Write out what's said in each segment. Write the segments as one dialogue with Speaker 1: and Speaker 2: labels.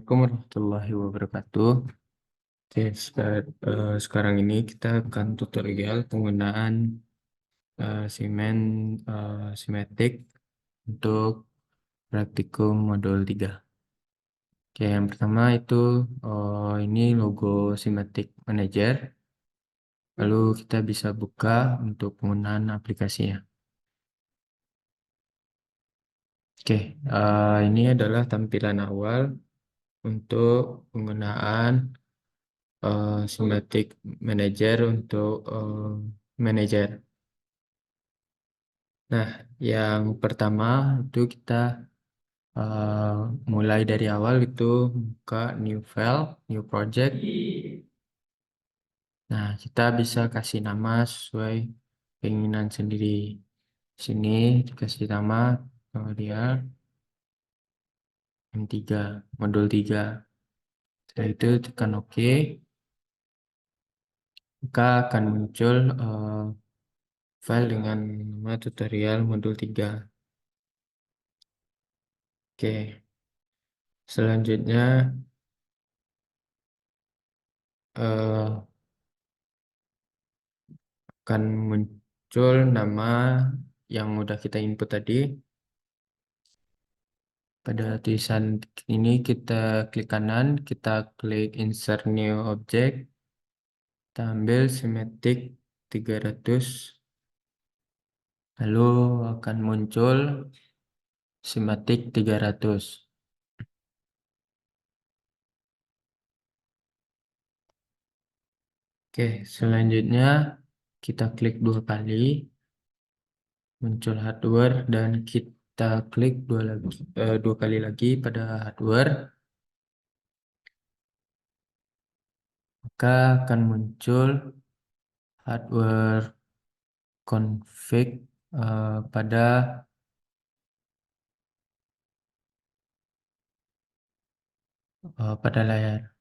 Speaker 1: Assalamualaikum warahmatullahi wabarakatuh. Oke, sekarang ini kita akan tutorial penggunaan simen simetik untuk praktikum modul 3. Oke, yang pertama itu ini logo Simetic Manager. Lalu kita bisa buka untuk penggunaan aplikasinya. Oke, ini adalah tampilan awal untuk penggunaan Simatic Manager untuk manajer. Nah, yang pertama itu kita eh, mulai dari awal itu buka new file, new project. Nah, kita bisa kasih nama sesuai keinginan sendiri. Sini dikasih nama dia M3, modul 3. Setelah itu tekan OK, maka akan muncul file dengan nama tutorial modul 3. Oke, selanjutnya eh, akan muncul nama yang udah kita input tadi. Pada tulisan ini kita klik kanan, kita klik insert new object, kita ambil Simetic 300, lalu akan muncul Simetic 300. Oke, selanjutnya kita klik dua kali, muncul hardware dan kita klik dua kali lagi pada hardware, maka akan muncul hardware config pada layar.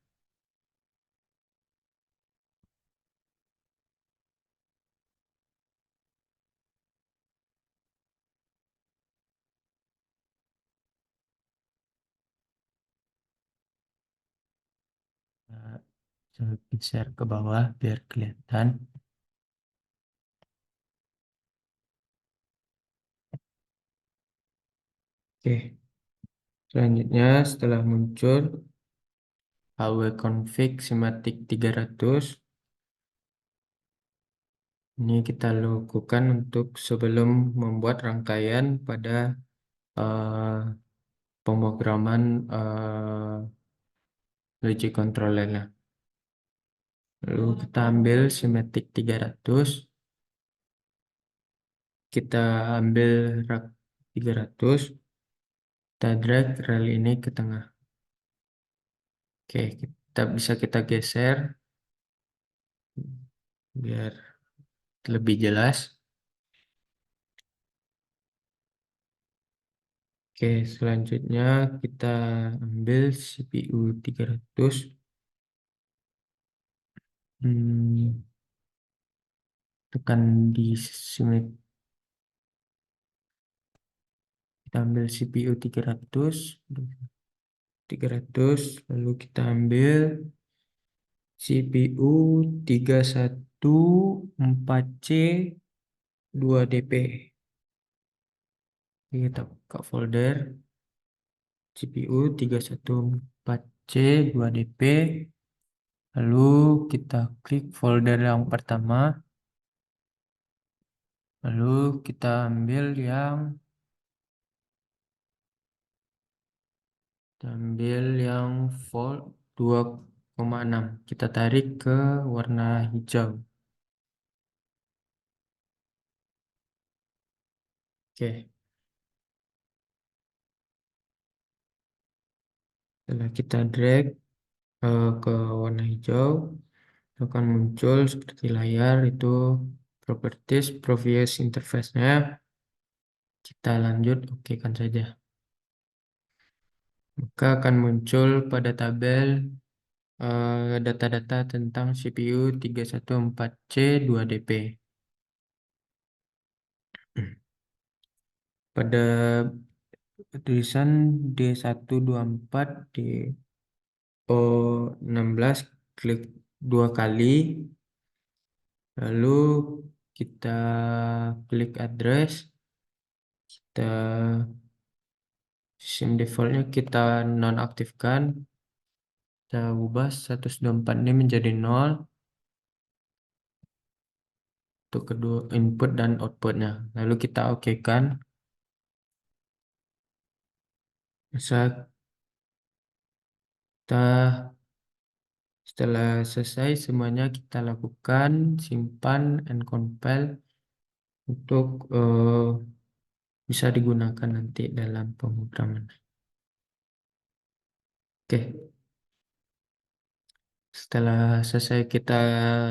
Speaker 1: Uh, Saya share ke bawah biar kelihatan. Oke, selanjutnya setelah muncul HW config Simatic 300, ini kita lakukan untuk sebelum membuat rangkaian pada uh, pemrograman logic controllernya. Lalu kita ambil Simatic 300, kita ambil rak 300, kita drag rel ini ke tengah. Oke, kita geser biar lebih jelas. Oke, selanjutnya kita ambil CPU 300. Tekan di sini, kita ambil CPU 300, lalu kita ambil CPU 3104C 2DP. Kita buka folder CPU 314C 2DP. Lalu kita klik folder yang pertama. Lalu kita ambil yang 2,6. Kita tarik ke warna hijau. Oke. Setelah kita drag ke warna hijau, akan muncul seperti layar itu properties previous interface-nya. Kita lanjut, oke kan saja. Maka akan muncul pada tabel data-data tentang CPU 314C 2DP. Pada tulisan D124, O16 klik 2 kali, lalu kita klik address, kita SIM defaultnya kita nonaktifkan, kita ubah 124 ini menjadi 0 untuk kedua input dan outputnya, lalu kita oke kan. Kita Setelah selesai semuanya kita lakukan simpan and compile untuk bisa digunakan nanti dalam pemrograman. Oke, setelah selesai kita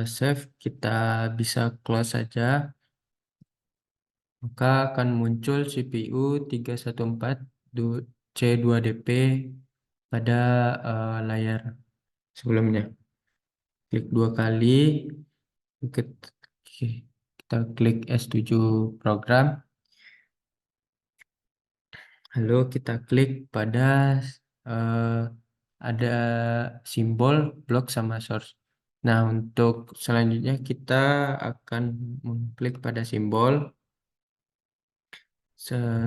Speaker 1: save, kita bisa close saja. Maka akan muncul CPU 314 C2DP pada layar sebelumnya. Klik 2 kali, kita kita klik S7 program. Lalu kita klik pada eh, ada simbol block sama source. Nah, untuk selanjutnya kita akan mengklik pada simbol.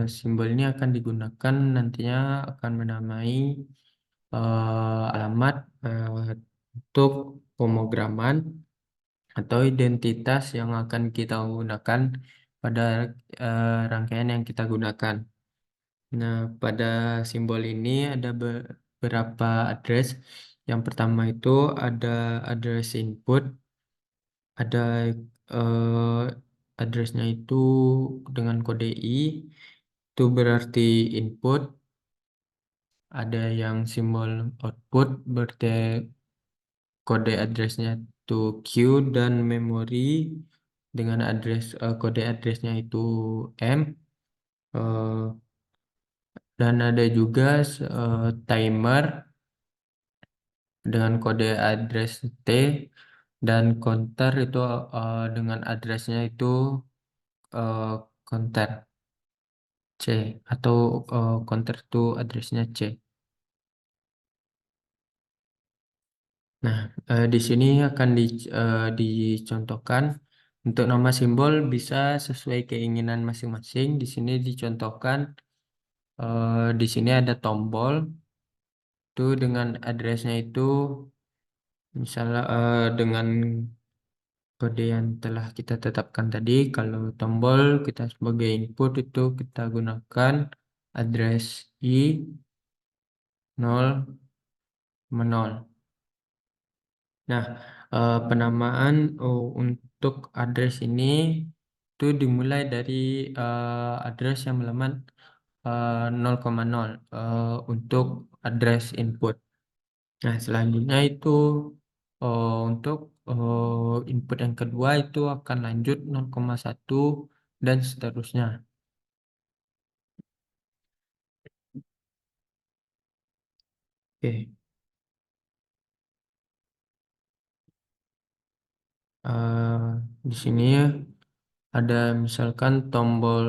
Speaker 1: Simbol ini akan digunakan nantinya akan menamai alamat untuk pemrograman atau identitas yang akan kita gunakan pada rangkaian yang kita gunakan. Nah, pada simbol ini ada beberapa address. Yang pertama itu ada address input, ada addressnya itu dengan kode I, itu berarti input. Ada yang simbol output berarti kode addressnya itu Q, dan memori dengan kode addressnya itu M. Eh, dan ada juga timer dengan kode address T, dan counter itu dengan addressnya itu counter C, atau counter itu addressnya C. Nah, di sini akan dicontohkan untuk nama simbol bisa sesuai keinginan masing-masing. Di sini dicontohkan, di sini ada tombol itu dengan addressnya itu misalnya dengan kode yang telah kita tetapkan tadi. Kalau tombol kita sebagai input itu kita gunakan address I 0,0. Nah, penamaan untuk address ini itu dimulai dari address yang melemat 0,0 untuk address input. Nah, selanjutnya itu untuk input yang kedua itu akan lanjut 0,1 dan seterusnya. Oke, eh, di sini ada misalkan tombol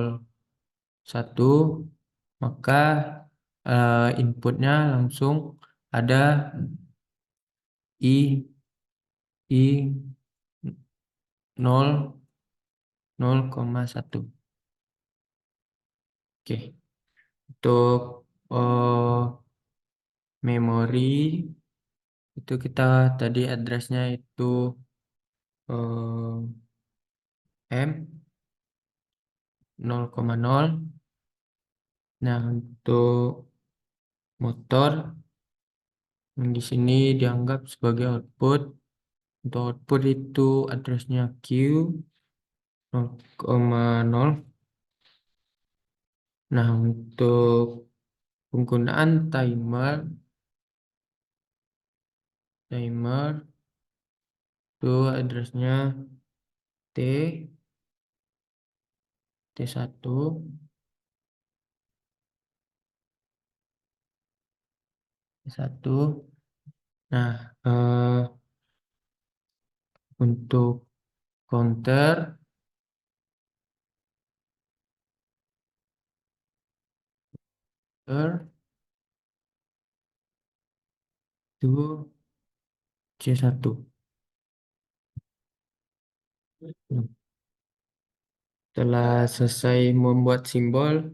Speaker 1: 1, maka inputnya langsung ada I 0,1. Oke, untuk eh, memori itu kita tadi addressnya itu M 0,0. Nah, untuk motor yang di sini dianggap sebagai output. Untuk output itu addressnya Q 0,0. Nah, untuk penggunaan timer itu addressnya T T1 T1. Nah, untuk counter itu C1. Setelah selesai membuat simbol,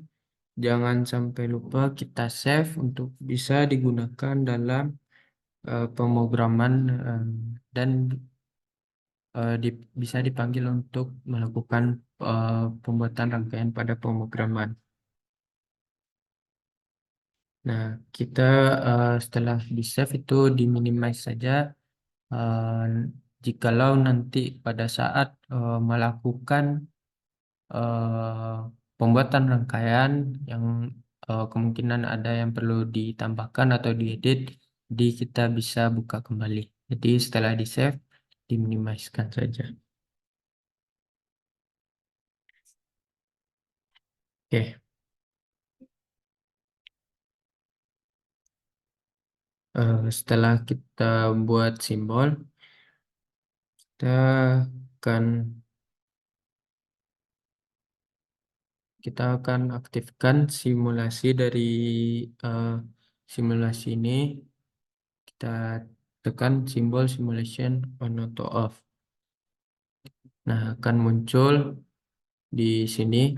Speaker 1: jangan sampai lupa kita save untuk bisa digunakan dalam pemrograman dan bisa dipanggil untuk melakukan pembuatan rangkaian pada pemrograman. Nah, kita setelah di save itu di minimize saja. Eh, Jikalau nanti pada saat melakukan eh, pembuatan rangkaian yang kemungkinan ada yang perlu ditambahkan atau diedit, jadi kita bisa buka kembali. Jadi setelah di save, diminimaliskan saja. Oke, setelah kita buat simbol, kita akan kita akan aktifkan simulasi dari eh, simulasi ini. Kita tekan simbol simulation on auto off. Nah, akan muncul di sini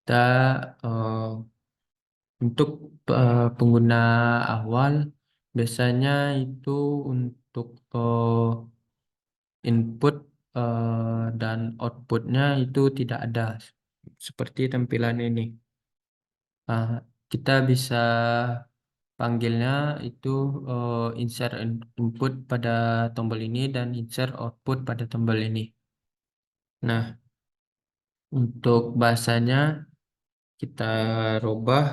Speaker 1: kita untuk pengguna awal biasanya itu untuk input dan outputnya itu tidak ada seperti tampilan ini. Ah, kita bisa panggilnya itu insert input pada tombol ini dan insert output pada tombol ini. Nah, untuk bahasanya kita rubah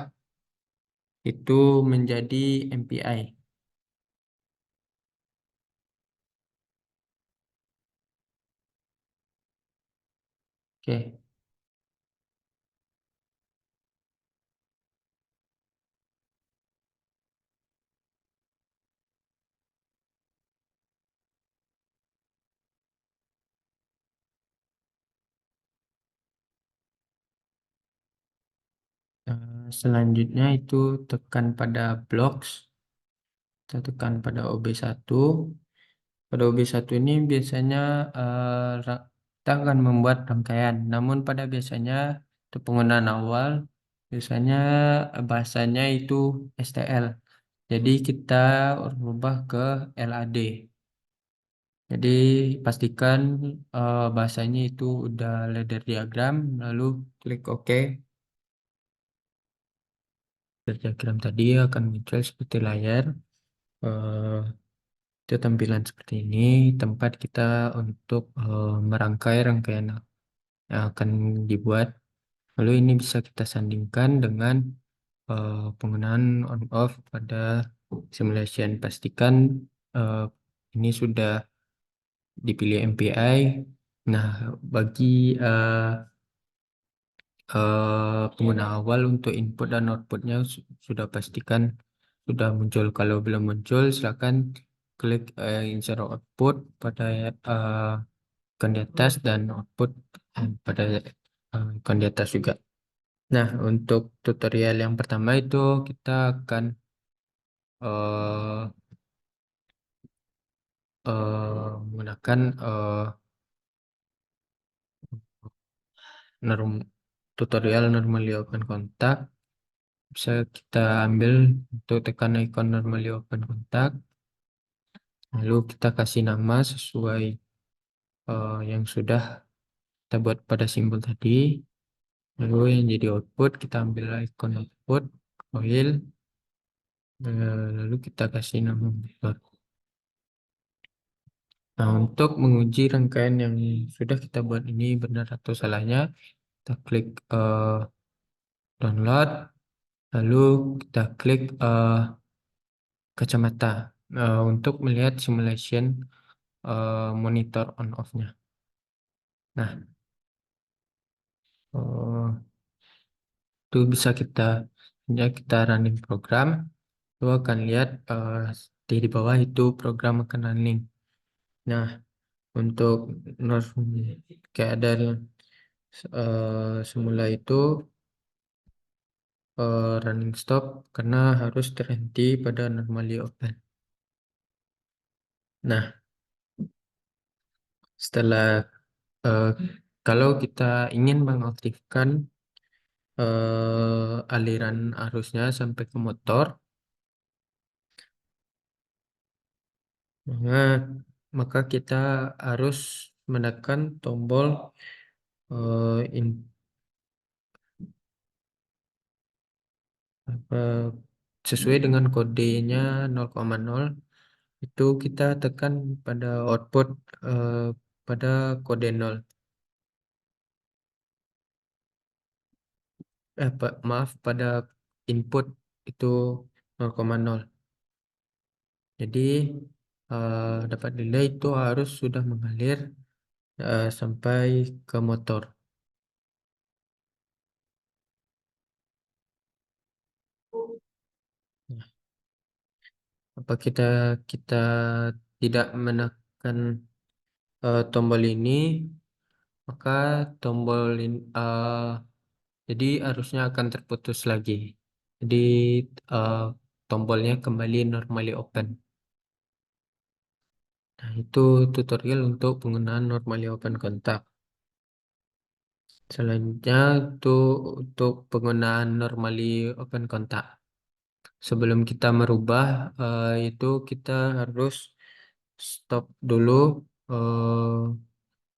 Speaker 1: itu menjadi MPI. Oke. Selanjutnya itu tekan pada blocks. Kita tekan pada OB1. Pada OB1 ini biasanya kita akan membuat rangkaian. Namun pada biasanya untuk penggunaan awal biasanya bahasanya itu STL. Jadi kita rubah ke LAD. Jadi pastikan bahasanya itu udah ladder diagram, lalu klik OK. Ladder diagram tadi akan muncul seperti layar. Eh, Itu tampilan seperti ini, tempat kita untuk merangkai rangkaian yang akan dibuat. Lalu ini bisa kita sandingkan dengan penggunaan on-off pada simulation. Pastikan eh, ini sudah dipilih MPI. Nah, bagi pengguna awal untuk input dan outputnya sudah pastikan sudah muncul. Kalau belum muncul, silakan klik insert output pada ikon di atas dan output pada ikon di atas juga. Nah, untuk tutorial yang pertama itu kita akan eh, menggunakan norm, tutorial normally open kontak. Bisa kita ambil untuk tekan ikon normally open kontak. Lalu kita kasih nama sesuai yang sudah kita buat pada simbol tadi. Lalu yang jadi output kita ambil icon output coil. Lalu kita kasih nama motor. Nah, untuk menguji rangkaian yang sudah kita buat ini benar atau salahnya, kita klik download, lalu kita klik kacamata untuk melihat simulation monitor on off-nya. Nah, itu bisa kita running program, itu akan lihat di bawah itu program akan running. Nah, untuk norm keadaan semula itu running stop karena harus terhenti pada normally open. Nah, setelah eh, kalau kita ingin mengaktifkan aliran arusnya sampai ke motor, maka, maka kita harus menekan tombol in, eh, sesuai dengan kodenya 0,0 itu kita tekan pada output eh, pada kode 0. Maaf, pada input itu 0,0. Jadi dapat delay itu harus sudah mengalir sampai ke motor. Nah, apa kita kita tidak menekan tombol ini, maka tombol ini jadi arusnya akan terputus lagi. Jadi eh, tombolnya kembali normally open. Nah, itu tutorial untuk penggunaan normally open kontak. Selanjutnya itu untuk penggunaan normally open kontak. Sebelum kita merubah itu kita harus stop dulu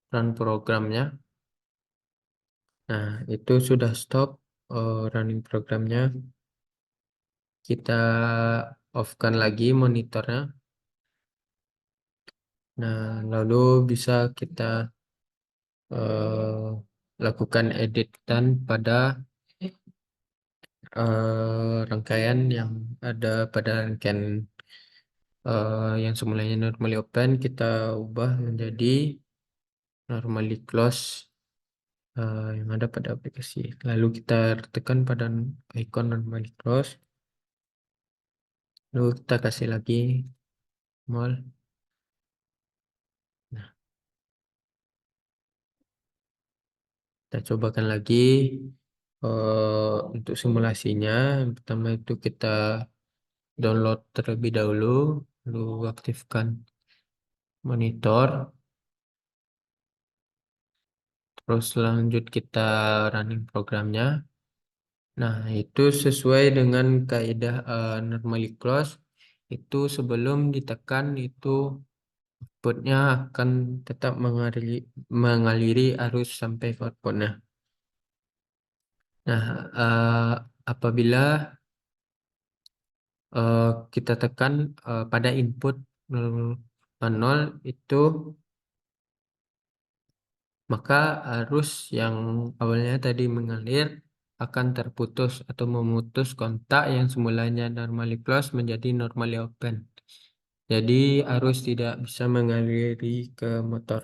Speaker 1: run programnya. Nah, itu sudah stop running programnya. Kita off-kan lagi monitornya. Nah, lalu bisa kita lakukan editan pada rangkaian yang ada pada rangkaian yang semulanya normally open, kita ubah menjadi normally close yang ada pada aplikasi. Lalu kita tekan pada icon normally close. Lalu kita kasih lagi small. Nah, kita cobakan lagi untuk simulasinya. Yang pertama itu kita download terlebih dahulu, lalu aktifkan monitor, terus lanjut kita running programnya. Nah, itu sesuai dengan kaidah normally close. Itu sebelum ditekan itu outputnya akan tetap mengaliri arus sampai ke outputnya. Nah, apabila eh, kita tekan pada input 0 itu, maka arus yang awalnya tadi mengalir akan terputus atau memutus kontak yang semulanya normally close menjadi normally open. Jadi arus tidak bisa mengaliri ke motor.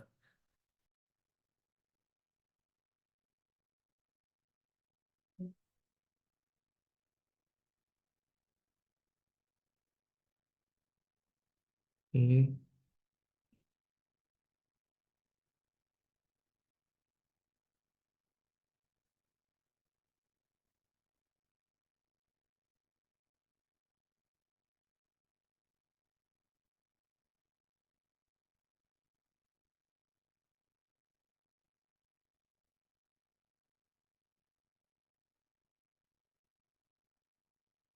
Speaker 1: Oke.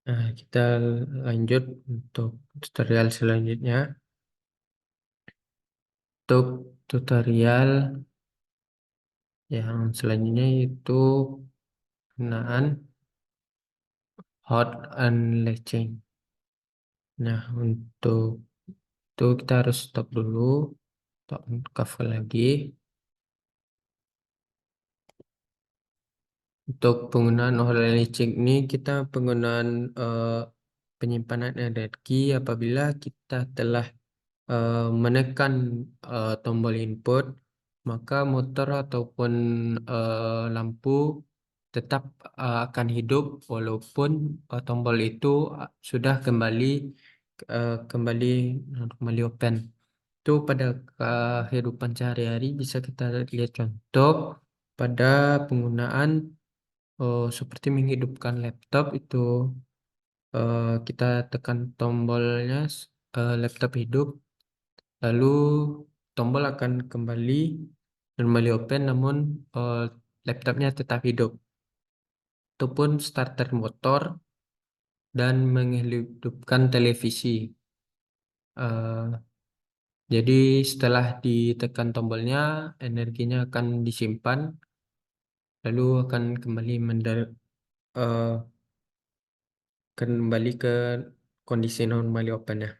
Speaker 1: Nah, kita lanjut untuk tutorial selanjutnya. Untuk tutorial yang selanjutnya itu penggunaan hot and latching. Nah, untuk itu kita harus stop dulu, stop cover lagi. Untuk penggunaan hot and latching ini kita penggunaan penyimpanan energi apabila kita telah menekan tombol input, maka motor ataupun lampu tetap akan hidup walaupun tombol itu sudah kembali normally open. Itu pada kehidupan sehari-hari bisa kita lihat contoh pada penggunaan seperti menghidupkan laptop itu kita tekan tombolnya, laptop hidup, lalu tombol akan kembali normally open, namun eh, laptopnya tetap hidup. Itu pun starter motor dan menghidupkan televisi. Eh, jadi setelah ditekan tombolnya, energinya akan disimpan, lalu akan eh, kembali ke kondisi normally open ya.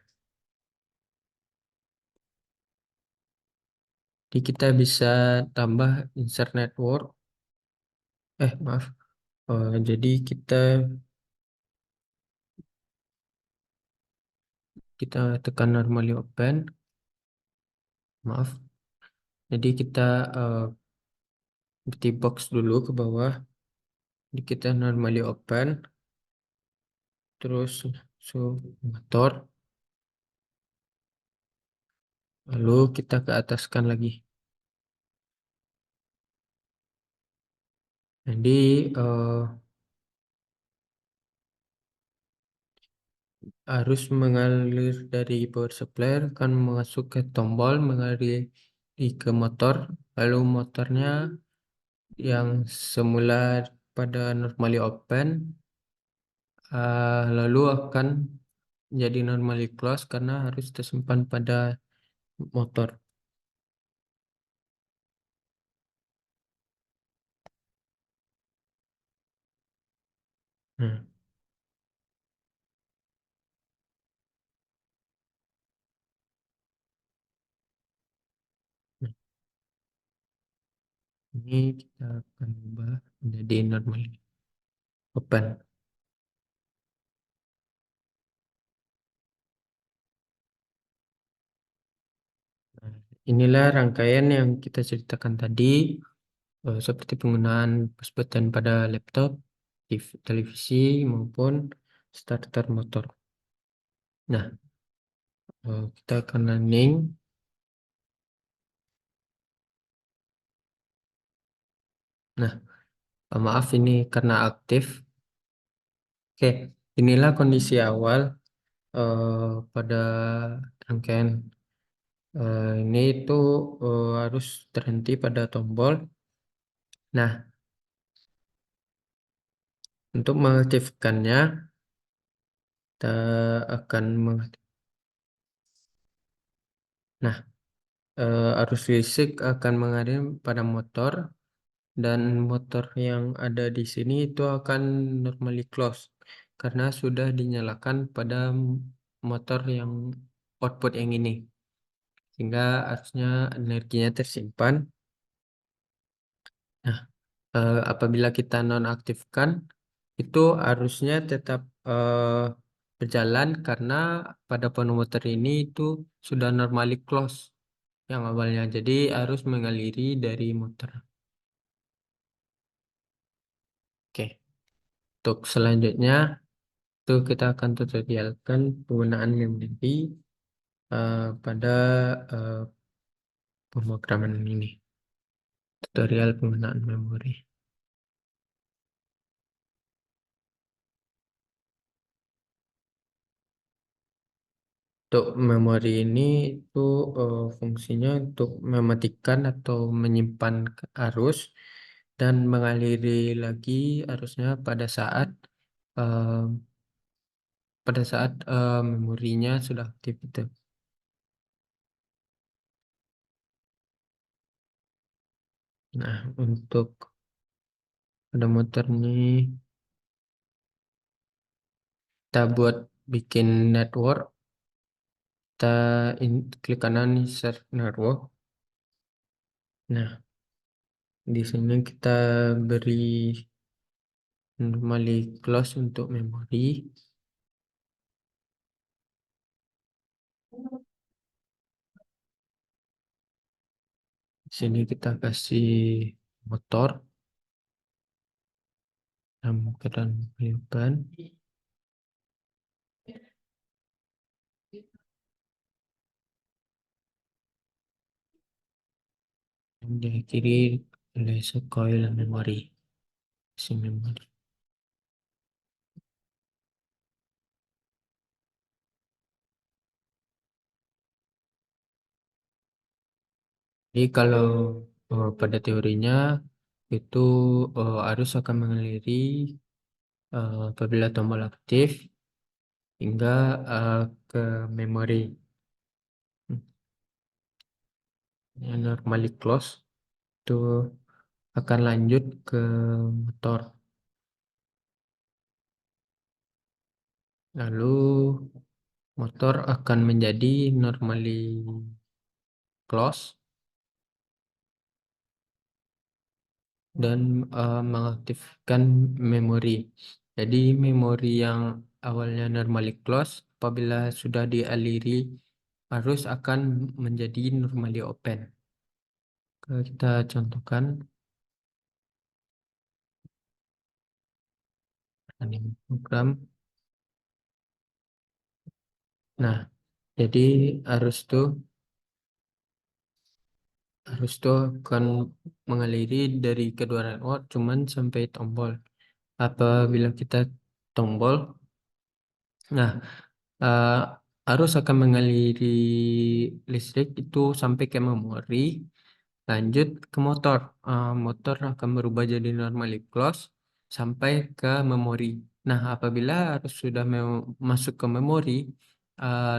Speaker 1: Jadi kita bisa tambah insert network. Maaf. Jadi kita tekan normally open. Maaf. Jadi kita di box dulu ke bawah. Jadi kita normally open. Terus so motor. Lalu kita ke ataskan lagi. Jadi arus mengalir dari power supply akan masuk ke tombol, mengalir ke motor. Lalu motornya yang semula pada normally open, lalu akan jadi normally close karena harus tersimpan pada motor. Nah, nah, ini kita akan ubah menjadi normally open. Nah, inilah rangkaian yang kita ceritakan tadi, seperti penggunaan push button pada laptop, televisi maupun starter motor. Nah, kita akan running. Nah, maaf ini karena aktif. Oke, inilah kondisi awal pada rangkaian ini itu harus terhenti pada tombol. Nah, untuk mengaktifkannya, kita akan Nah, arus listrik akan mengalir pada motor dan motor yang ada di sini itu akan normally close karena sudah dinyalakan pada motor yang output yang ini, sehingga harusnya energinya tersimpan. Nah, apabila kita nonaktifkan, itu harusnya tetap berjalan karena pada pemutar ini itu sudah normally close yang awalnya, jadi harus mengaliri dari motor. Oke, untuk selanjutnya itu kita akan tutorialkan penggunaan memori pada eh, pemrograman ini. Tutorial penggunaan memori. Untuk memori ini itu fungsinya untuk mematikan atau menyimpan arus dan mengaliri lagi arusnya eh, pada saat memorinya sudah aktif itu. Nah, untuk pada motor ini kita buat bikin network, kita klik kanan insert network. Nah, di sini kita beri normally close untuk memori. Di sini kita kasih motor dalam keadaan penyimpan. Yang diakhiri oleh secoil memori. isi memori. Jadi kalau pada teorinya itu arus akan mengaliri apabila tombol aktif hingga ke memori. Yang normally close itu akan lanjut ke motor. Lalu motor akan menjadi normally close dan mengaktifkan memori. Jadi memori yang awalnya normally close apabila sudah dialiri arus akan menjadi normally open. Kalau kita contohkan running program. Nah, jadi arus tuh akan mengaliri dari kedua remote cuman sampai tombol. Apabila kita tombol, nah eh, arus akan mengaliri listrik itu sampai ke memori, lanjut ke motor. Motor akan berubah jadi normally close sampai ke memori. Nah, apabila arus sudah masuk ke memori,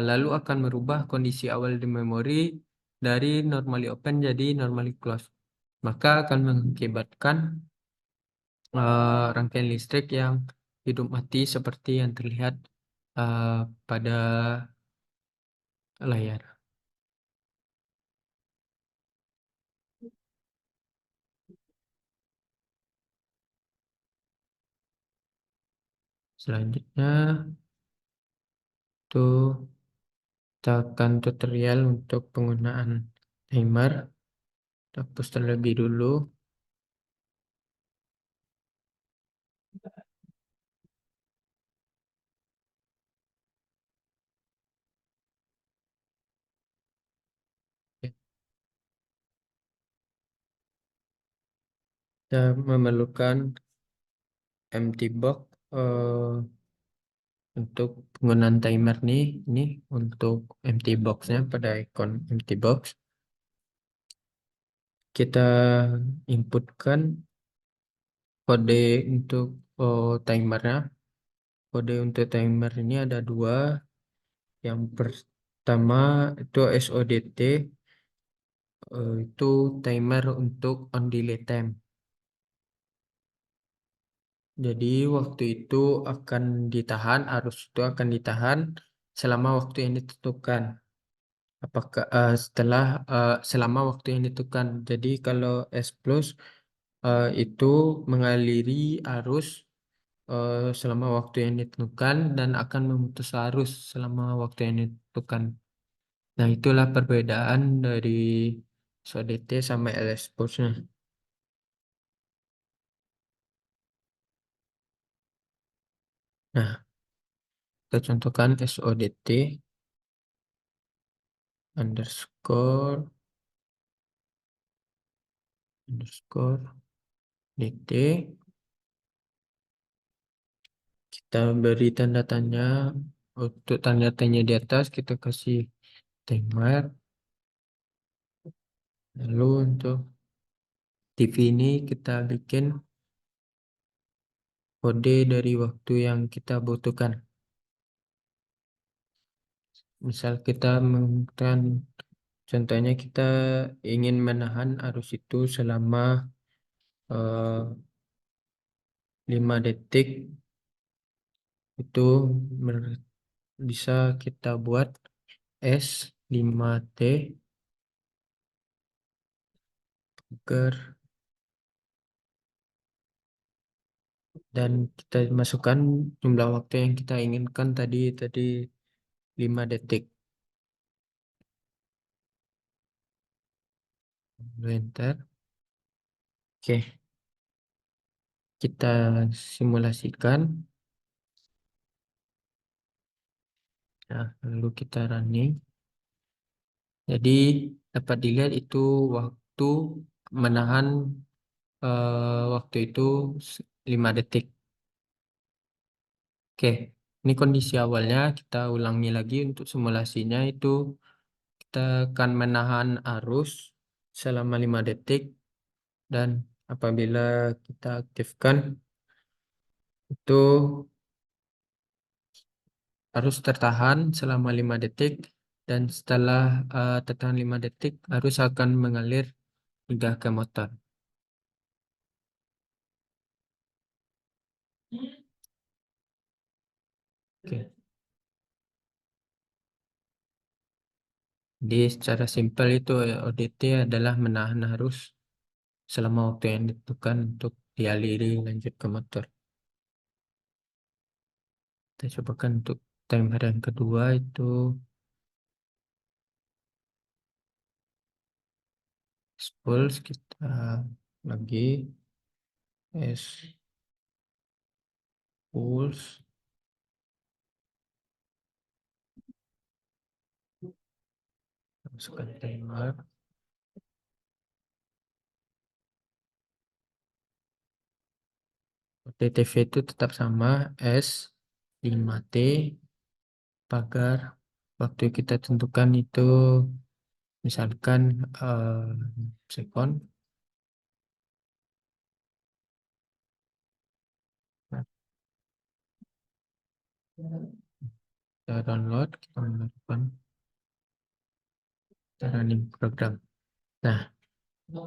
Speaker 1: lalu akan merubah kondisi awal di memori dari normally open jadi normally close. Maka akan mengakibatkan rangkaian listrik yang hidup mati seperti yang terlihat eh, pada layar. Selanjutnya itu kita akan tutorial untuk penggunaan timer. Kita hapus terlebih dulu. Kita memerlukan empty box untuk penggunaan timer nih. Ini untuk empty boxnya pada icon empty box. Kita inputkan kode untuk timernya. Kode untuk timer ini ada dua. Yang pertama itu SODT, itu timer untuk on delay time. Jadi waktu itu akan ditahan, arus itu akan ditahan selama waktu yang ditentukan. Apakah selama waktu yang ditentukan. Jadi kalau S plus itu mengaliri arus selama waktu yang ditentukan dan akan memutus arus selama waktu yang ditentukan. Nah, itulah perbedaan dari SODT sama LS Pulse-nya. Nah, kita contohkan SODT underscore underscore DT. Kita beri tanda tanya. Untuk tanda tanya di atas kita kasih timer. Lalu untuk TV ini kita bikin kode dari waktu yang kita butuhkan. Misal kita menggunakan contohnya kita ingin menahan arus itu selama 5 detik, itu bisa kita buat S5T agar dan kita masukkan jumlah waktu yang kita inginkan tadi 5 detik. Lalu enter. Oke, kita simulasikan. Nah, lalu kita running. Jadi dapat dilihat itu waktu menahan waktu itu 5 detik. Oke, ini kondisi awalnya. Kita ulangi lagi untuk simulasinya itu kita akan menahan arus selama 5 detik dan apabila kita aktifkan itu harus tertahan selama 5 detik dan setelah tertahan 5 detik arus akan mengalir hingga ke motor. Oke. Jadi secara simpel itu ODT adalah menahan arus selama waktu yang ditentukan untuk dialiri lanjut ke motor. Kita cobakan untuk timer yang kedua itu pulse kita lagi S pulse masukkan timer. ODTV itu tetap sama S 5T pagar waktu kita tentukan itu misalkan sekon. Nah, kita download, kita melakukan running program. Nah,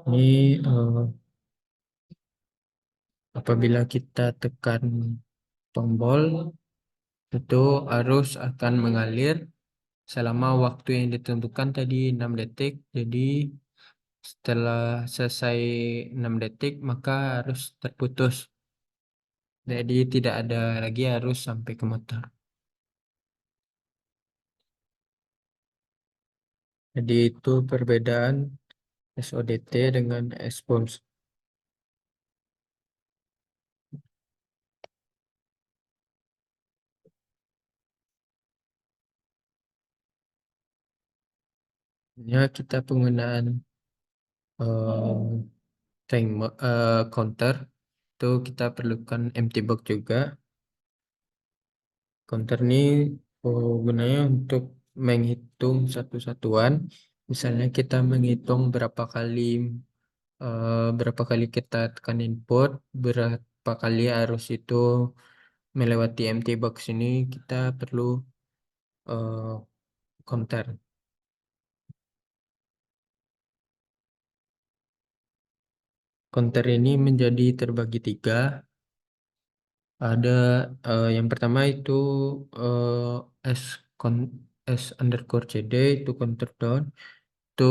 Speaker 1: ini apabila kita tekan tombol itu arus akan mengalir selama waktu yang ditentukan tadi 6 detik. Jadi setelah selesai 6 detik maka arus terputus. Jadi tidak ada lagi arus sampai ke motor. Jadi itu perbedaan SODT dengan SPOLS. Ya, kita penggunaan counter itu kita perlukan empty box juga. Counter ini gunanya untuk menghitung satu satuan. Misalnya kita menghitung berapa kali kita tekan input, berapa kali arus itu melewati empty box ini, kita perlu eh, counter. Counter ini menjadi terbagi tiga. Ada yang pertama itu S, con, S underscore CD itu counter down. Itu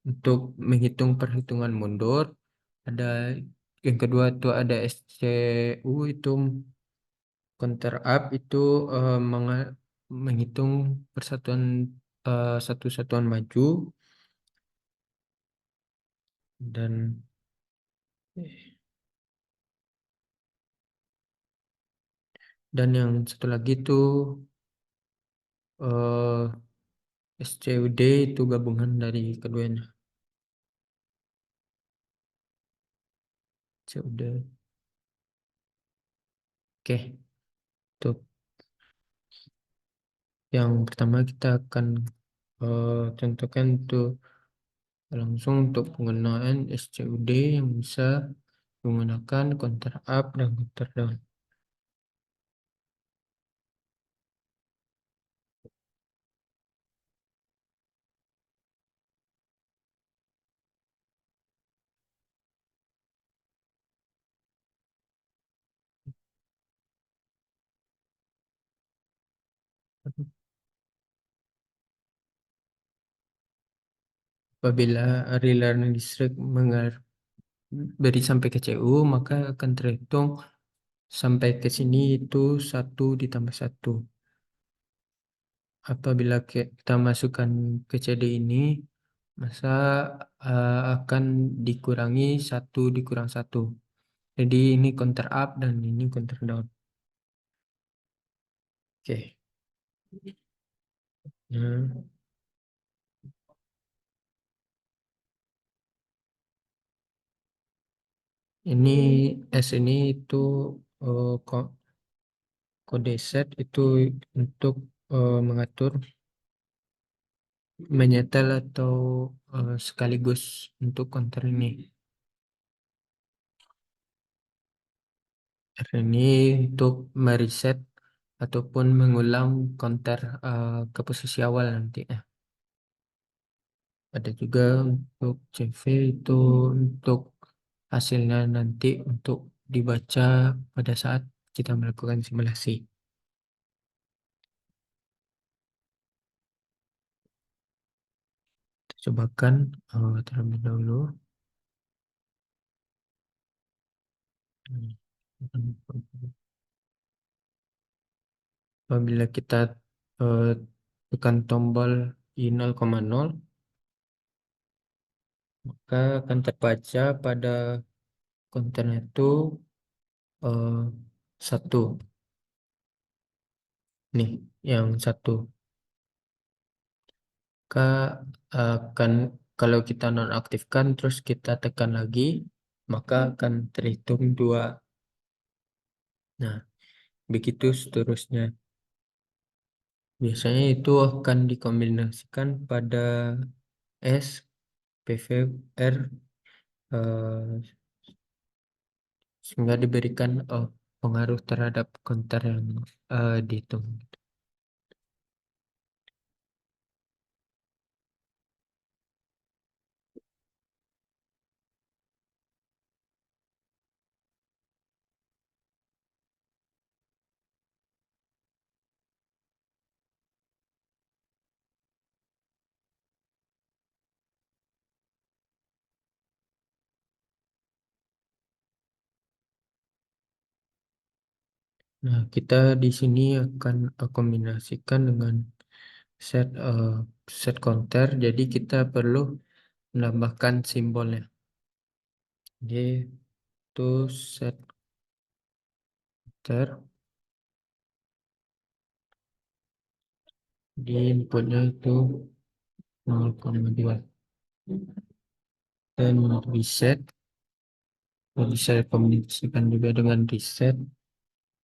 Speaker 1: untuk menghitung perhitungan mundur. Ada yang kedua itu ada SCU itu counter up itu menghitung persatuan satu satuan maju dan yang satu lagi itu eh, SCUD itu gabungan dari keduanya. SCUD. Oke, untuk yang pertama kita akan contohkan untuk langsung untuk penggunaan SCUD yang bisa menggunakan counter up dan counter down. Apabila relearning district beri sampai ke CU, maka akan terhitung sampai ke sini itu 1 ditambah 1. Apabila kita masukkan ke CD ini, maka akan dikurangi 1 dikurang 1. Jadi ini counter up dan ini counter down. Oke. Nah, Ini ini itu kode set itu untuk mengatur menyetel atau sekaligus untuk counter ini. R ini untuk mereset ataupun mengulang counter ke posisi awal nanti. Ada juga untuk CV itu untuk hasilnya nanti untuk dibaca pada saat kita melakukan simulasi. Kita cobakan terlebih dahulu. Apabila kita eh, tekan tombol I 0,0, maka akan terbaca pada konten itu eh, satu. Nih, yang satu. Maka akan kalau kita nonaktifkan terus kita tekan lagi, maka akan terhitung dua. Nah, begitu seterusnya. Biasanya itu akan dikombinasikan pada S, PV, R, eh, sehingga diberikan pengaruh terhadap counter yang dihitung. Nah, kita di sini akan kombinasikan dengan set set counter. Jadi kita perlu menambahkan simbolnya. Jadi itu set counter di inputnya itu 0,2 dan reset. Bisa dikombinasikan juga dengan reset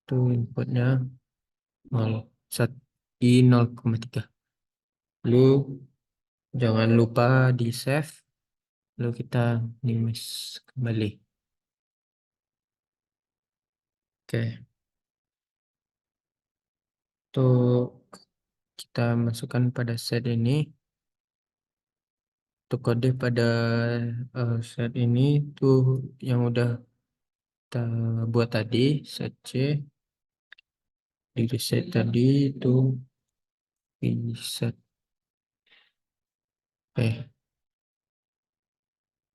Speaker 1: itu inputnya 0, di 0,3. Lalu jangan lupa di save. Lalu kita nimes kembali. Oke, untuk kita masukkan pada set ini. Untuk kode pada set ini tuh yang udah kita buat tadi, set C di reset tadi itu di set P.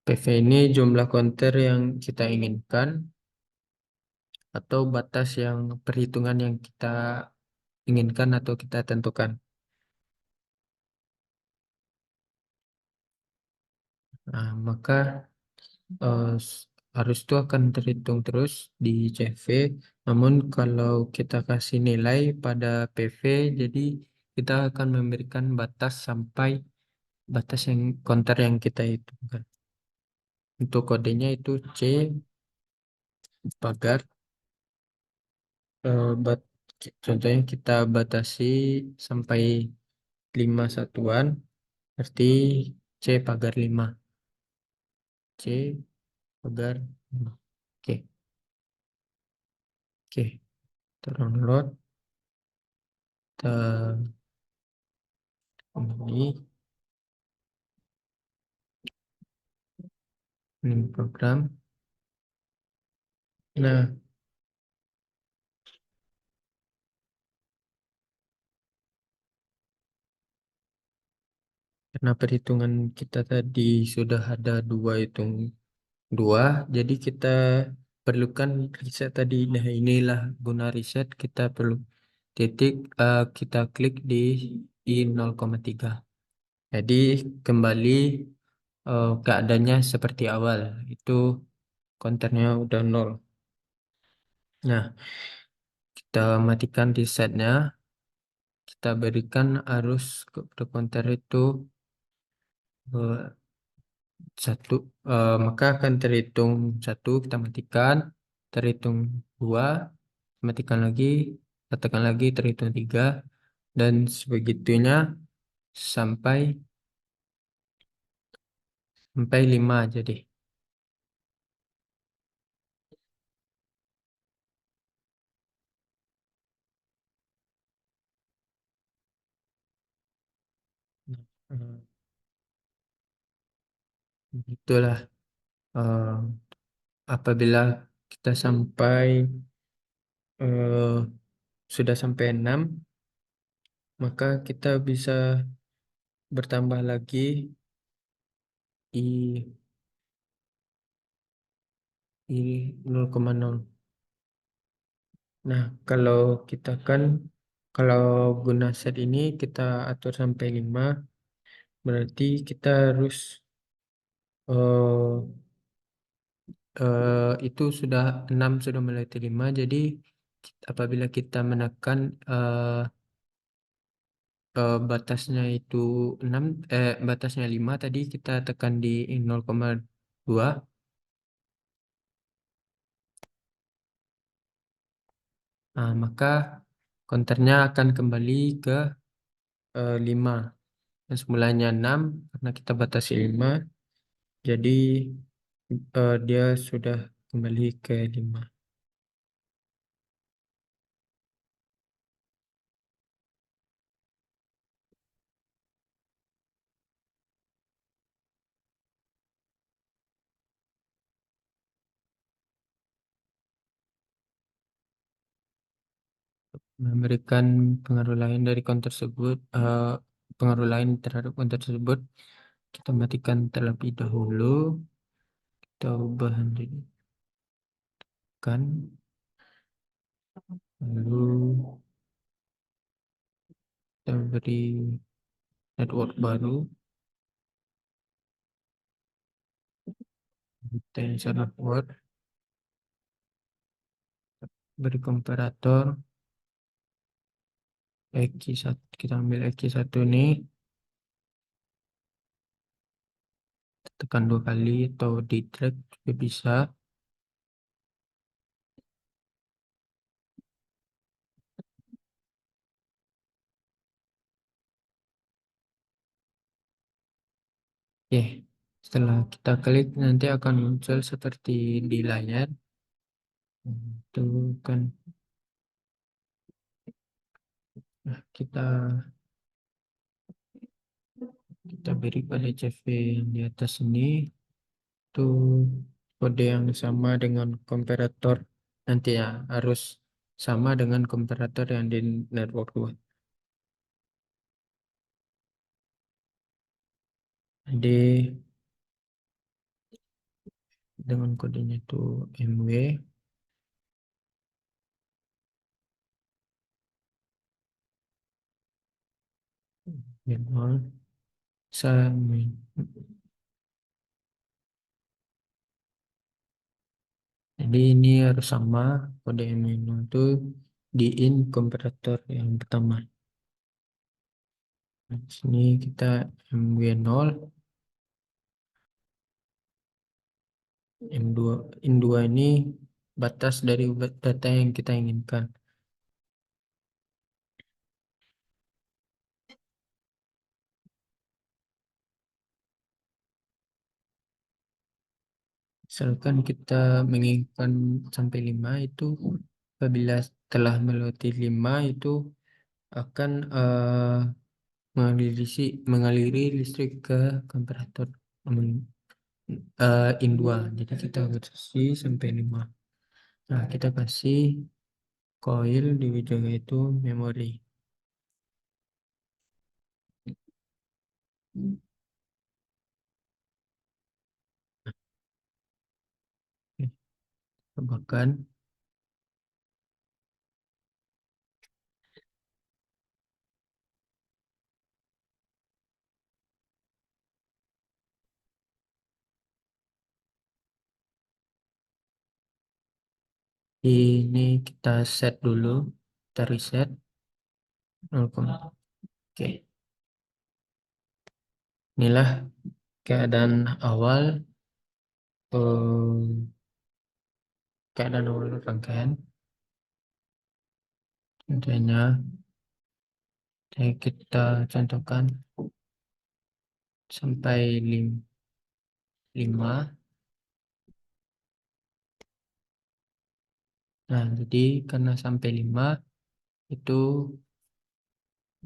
Speaker 1: PV ini jumlah counter yang kita inginkan atau batas yang perhitungan yang kita inginkan atau kita tentukan. Nah, maka harus itu akan terhitung terus di CV. Namun kalau kita kasih nilai pada PV, jadi kita akan memberikan batas sampai batas yang counter yang kita hitungkan. Untuk kodenya itu C pagar bat, contohnya kita batasi sampai 5 satuan, berarti C pagar 5. C pagar 5. Oke, oke. Download kita ini program. Nah, karena perhitungan kita tadi sudah ada dua, jadi kita perlukan reset tadi. Nah, inilah guna reset kita perlu titik kita klik di I 0,3. Jadi kembali keadaannya seperti awal. Itu kontennya udah 0. Nah, kita matikan resetnya. Kita berikan arus ke konten itu Satu, maka akan terhitung satu, kita matikan, terhitung dua, matikan lagi, katakan lagi, terhitung tiga, dan sebegitunya sampai sampai lima aja deh. Nah, itulah eh, apabila kita sampai sudah sampai 6, maka kita bisa bertambah lagi i i 0,0. Nah, kalau kita kan kalau guna set ini kita atur sampai 5, berarti kita harus eh, itu sudah 6 sudah melewati 5. Jadi apabila kita menekan batasnya itu 6, batasnya 5 tadi kita tekan di 0,2, nah, maka counternya akan kembali ke 5. Yang semulanya 6, karena kita batasi 5, jadi dia sudah kembali ke 5. Memberikan pengaruh lain dari counter tersebut, pengaruh lain terhadap counter tersebut, kita matikan terlebih dahulu, kita ubah menjadi kan, lalu kita beri network baru, tensor network, beri komparator X1, kita ambil X1 ini, tekan 2 kali atau di drag juga bisa. Oke, setelah kita klik nanti akan muncul seperti di layar. Itu kan, nah, kita beri pada CV yang di atas ini itu kode yang sama dengan komparator, nanti ya harus sama dengan komparator yang di network 2. Jadi dengan kodenya itu MW minimal sama. Jadi ini harus sama kode minimal itu di in komparator yang pertama. Nah, sini kita MW0, M2, in 2 ini batas dari data yang kita inginkan. Misalkan kita menginginkan sampai 5 itu, apabila telah melewati 5 itu akan mengaliri listrik ke komparator in 2. Jadi kita batasi sampai 5. Nah, kita kasih coil di ujungnya itu memori. Oke, tambahkan. Ini kita set dulu, kita reset 0, oke. Inilah keadaan awal eh, keadaan awal rangkaian contohnya kita contohkan sampai 5. Nah, jadi karena sampai 5 itu,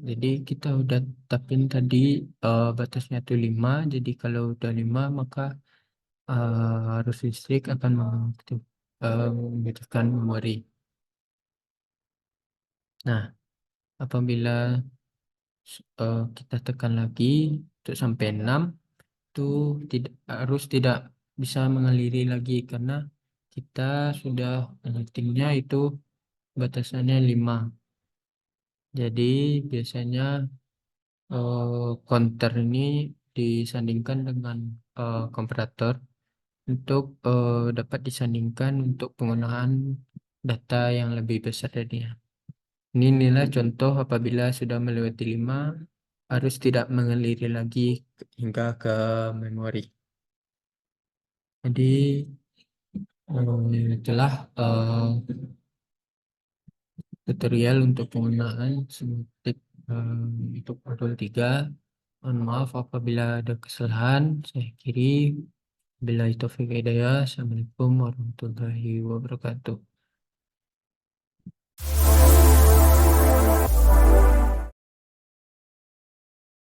Speaker 1: jadi kita udah tetapin tadi batasnya tuh 5. Jadi kalau udah 5 maka arus listrik akan membutuhkan memori. Nah, apabila kita tekan lagi untuk sampai 6, itu tidak bisa mengaliri lagi karena kita sudah menyetingnya itu batasannya 5. Jadi biasanya counter ini disandingkan dengan komparator untuk dapat disandingkan untuk penggunaan data yang lebih besar tadinya. Ini nilai contoh apabila sudah melewati 5 harus tidak mengaliri lagi hingga ke memori. Jadi itulah tutorial untuk penggunaan SIMTIP untuk modul 3. Mohon maaf apabila ada kesalahan, saya kiri. Bila itu hidayah. Assalamualaikum warahmatullahi wabarakatuh.